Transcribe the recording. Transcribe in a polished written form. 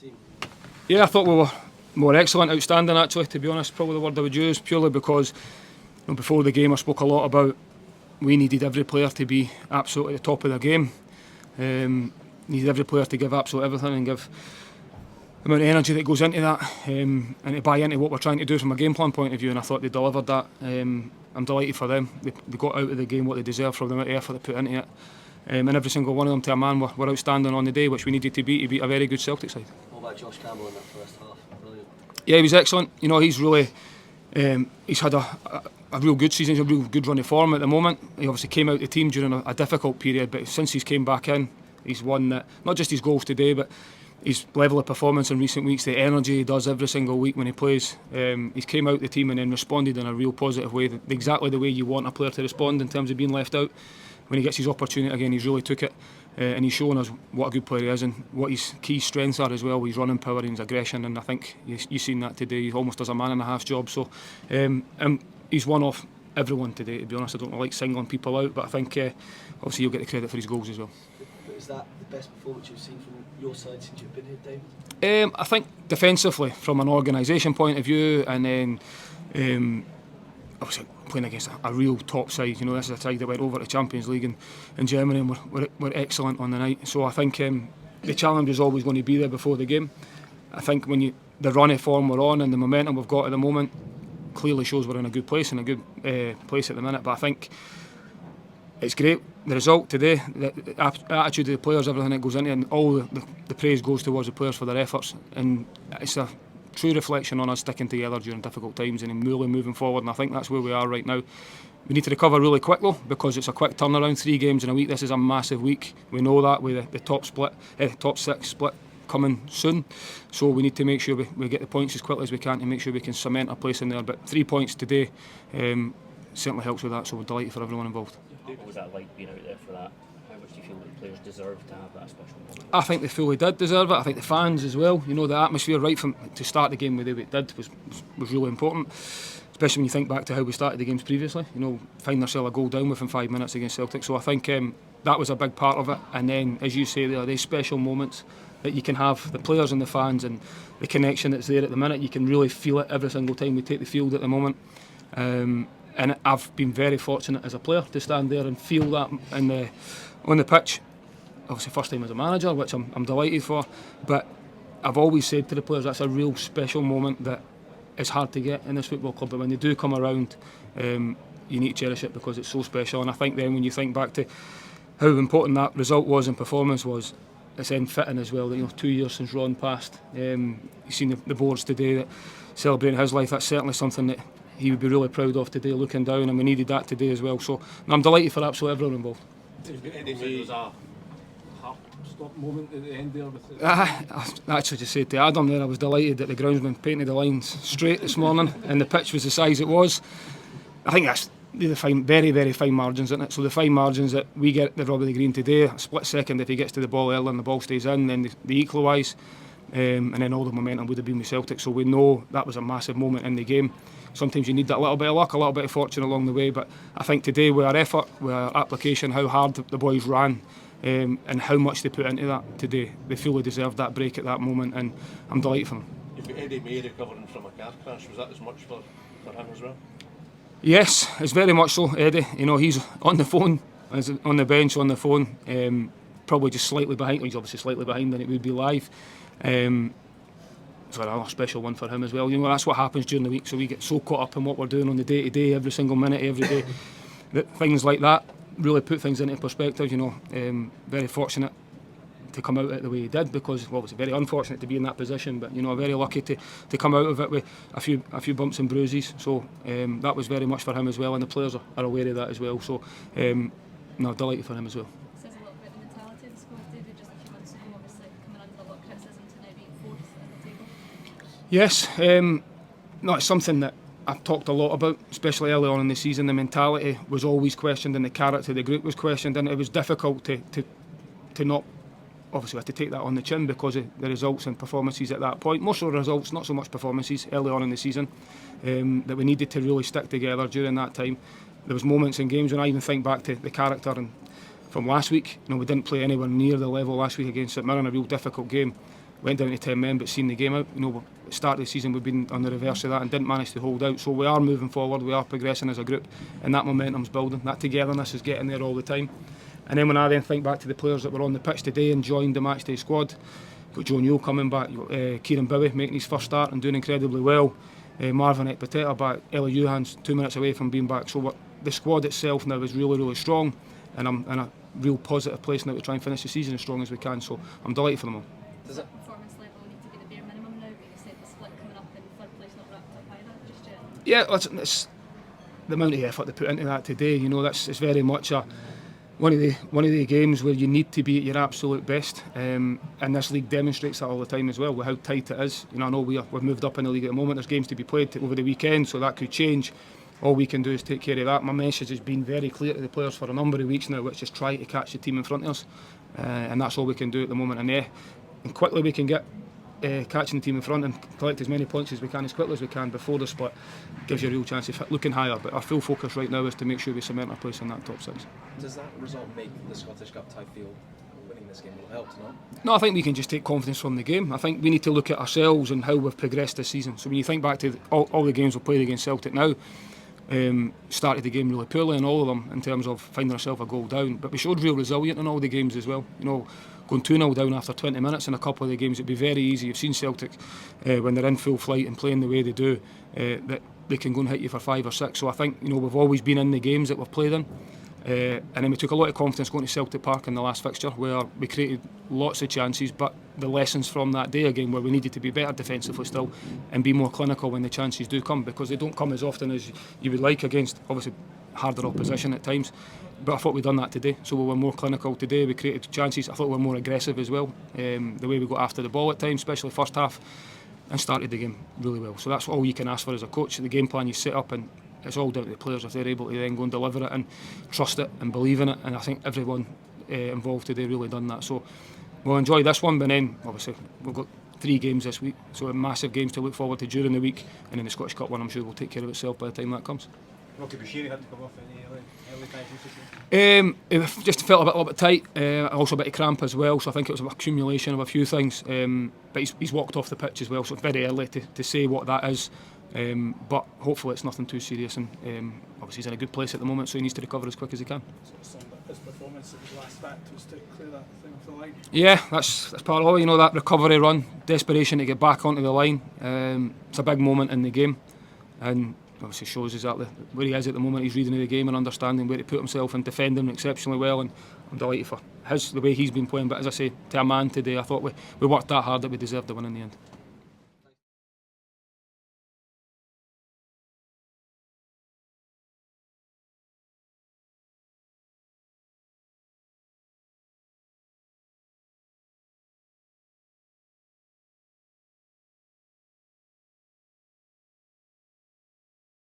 team? Yeah, I thought we were excellent, outstanding actually, to be honest, probably the word I would use, purely because before the game I spoke a lot about we needed every player to be absolutely at the top of their game. Needed every player to give absolutely everything and give the amount of energy that goes into that, and to buy into what we're trying to do from a game plan point of view, and I thought they delivered that. I'm delighted for them. They got out of the game what they deserve from the amount of effort they put into it. And every single one of them to a man were outstanding on the day, which we needed to beat a very good Celtic side. What about Josh Campbell in that first half? Brilliant. Yeah, he was excellent. He's really he's had a real good season. He's a real good run of form at the moment. He obviously came out of the team during a difficult period, but since he's came back in, he's won that. Not just his goals today, but his level of performance in recent weeks, the energy he does every single week when he plays. He's came out the team and then responded in a real positive way, exactly the way you want a player to respond in terms of being left out. When he gets his opportunity again, he's really took it, and he's shown us what a good player he is and what his key strengths are as well. His running power and his aggression, and I think you've seen that today. He almost does a man and a half job. So he's one off everyone today, to be honest. I don't like singling people out, but I think obviously you'll get the credit for his goals as well. But is that the best performance you've seen from your side since you've been here, David? I think defensively, from an organisation point of view, and then obviously playing against a real top side. This is a side that went over to Champions League in Germany and were excellent on the night. So I think the challenge is always going to be there before the game. I think when the run of form we're on and the momentum we've got at the moment clearly shows we're in a good place and a good place at the minute. But I think it's great. The result today, the attitude of the players, everything that goes into it, and all the praise goes towards the players for their efforts. And it's a true reflection on us sticking together during difficult times and really moving forward, and I think that's where we are right now. We need to recover really quick though, because it's a quick turnaround, 3 games in a week. This is a massive week. We know that with the top 6 split coming soon, so we need to make sure we get the points as quickly as we can to make sure we can cement our place in there. But 3 points today certainly helps with that, so we're delighted for everyone involved. What was that like being out there for that? How much do you feel that the players deserve to have that special moment? I think they fully did deserve it. I think the fans as well. The atmosphere right from to start the game the way it did was really important. Especially when you think back to how we started the games previously. Find ourselves a goal down within 5 minutes against Celtic. So I think that was a big part of it. And then, as you say, there are these special moments that you can have, the players and the fans and the connection that's there at the minute. You can really feel it every single time we take the field at the moment. And I've been very fortunate as a player to stand there and feel that on the pitch. Obviously first time as a manager, which I'm delighted for, but I've always said to the players that's a real special moment that is hard to get in this football club, but when they do come around, you need to cherish it because it's so special. And I think then when you think back to how important that result was and performance was, it's then fitting as well that 2 years since Ron passed. You've seen the boards today that celebrating his life. That's certainly something that he would be really proud of today, looking down, and we needed that today as well. So I'm delighted for absolutely everyone involved. There was a heart-stop moment at the end there. I actually just said to Adam there, I was delighted that the groundsman painted the lines straight this morning and the pitch was the size it was. I think that's the fine, very, very fine margins, isn't it? So the fine margins that we get the Robbie the Green today, a split second if he gets to the ball early and the ball stays in, then they equalise, and then all the momentum would have been with Celtic. So we know that was a massive moment in the game. Sometimes you need that little bit of luck, a little bit of fortune along the way, but I think today with our effort, with our application, how hard the boys ran, and how much they put into that today, they fully deserved that break at that moment, and I'm delighted for them. You've got Eddie May recovering from a car crash. Was that as much for him as well? Yes, it's very much so, Eddie. He's on the phone, on the bench on the phone, probably just slightly behind. He's obviously slightly behind than it would be live. So another special one for him as well. That's what happens during the week, so we get so caught up in what we're doing on the day-to-day, every single minute, every day, that things like that really put things into perspective. Very fortunate to come out of it the way he did, because it's very unfortunate to be in that position, but very lucky to come out of it with a few bumps and bruises. So that was very much for him as well, and the players are aware of that as well. So delighted for him as well. Says a little bit of the mentality of the squad, David, just a few months ago, obviously coming under a lot of criticism to now being fourth at the table. Yes, it's something that I've talked a lot about, especially early on in the season. The mentality was always questioned, and the character of the group was questioned, and it was difficult to not. Obviously, we had to take that on the chin because of the results and performances at that point. More so results, not so much performances early on in the season, that we needed to really stick together during that time. There was moments in games when I even think back to the character and from last week. We didn't play anywhere near the level last week against St Mirren, a real difficult game. went down to 10 men but seen the game out. At the start of the season we've been on the reverse of that and didn't manage to hold out. So we are moving forward, we are progressing as a group, and that momentum's building. That togetherness is getting there all the time. And then when I then think back to the players that were on the pitch today and joined the matchday squad, got Joe Newell coming back, Kieran Bowie making his first start and doing incredibly well, Marvin Ekpateta back, Ellie Johans 2 minutes away from being back. So the squad itself now is really, really strong, and I'm in a real positive place now to try and finish the season as strong as we can. So I'm delighted for them all. Does that performance level need to be the bare minimum now? But you said the split coming up in third place not wrapped up either just yet. Yeah, it's the amount of effort they put into that today. It's very much one of the games where you need to be at your absolute best, and this league demonstrates that all the time as well, with how tight it is. I know we've moved up in the league at the moment. There's games to be played over the weekend, so that could change. All we can do is take care of that. My message has been very clear to the players for a number of weeks now, which is try to catch the team in front of us, and that's all we can do at the moment. And quickly we can get catching the team in front and collect as many points as we can, as quickly as we can before the split, gives you a real chance of looking higher. But our full focus right now is to make sure we cement our place in that top 6. Does that result make the Scottish Cup tie feel winning this game will help, no? No, I think we can just take confidence from the game. I think we need to look at ourselves and how we've progressed this season. So when you think back to all the games we've played against Celtic now, started the game really poorly in all of them in terms of finding ourselves a goal down, but we showed real resilience in all the games as well. Going 2-0 down after 20 minutes in a couple of the games, it'd be very easy. You've seen Celtic when they're in full flight and playing the way they do, that they can go and hit you for 5 or 6. So I think we've always been in the games that we've played in, and then we took a lot of confidence going to Celtic Park in the last fixture, where we created lots of chances, but the lessons from that day again, where we needed to be better defensively still and be more clinical when the chances do come, because they don't come as often as you would like against obviously harder opposition at times. But I thought we'd done that today, so we were more clinical today. We created chances. I thought we were more aggressive as well, the way we got after the ball at times, especially first half, and started the game really well. So that's all you can ask for as a coach. The game plan you set up, and it's all down to the players if they're able to then go and deliver it and trust it and believe in it. And I think everyone involved today really done that. So we'll enjoy this one, but then obviously we've got 3 games this week, so massive games to look forward to during the week, and then the Scottish Cup one I'm sure will take care of itself by the time that comes. Rocky Bushiri had to come off any early times. It just felt a little bit tight, also a bit of cramp as well, so I think it was an accumulation of a few things, but he's walked off the pitch as well, so it's very early to say what that is, but hopefully it's nothing too serious, and obviously he's in a good place at the moment, so he needs to recover as quick as he can. So his performance at his last act was to clear that thing off the line. Yeah, that's part of it, that recovery run, desperation to get back onto the line. It's a big moment in the game, and obviously shows exactly where he is at the moment. He's reading the game and understanding where to put himself and defending exceptionally well, and I'm delighted for the way he's been playing. But as I say, to a man today, I thought we worked that hard that we deserved the win in the end.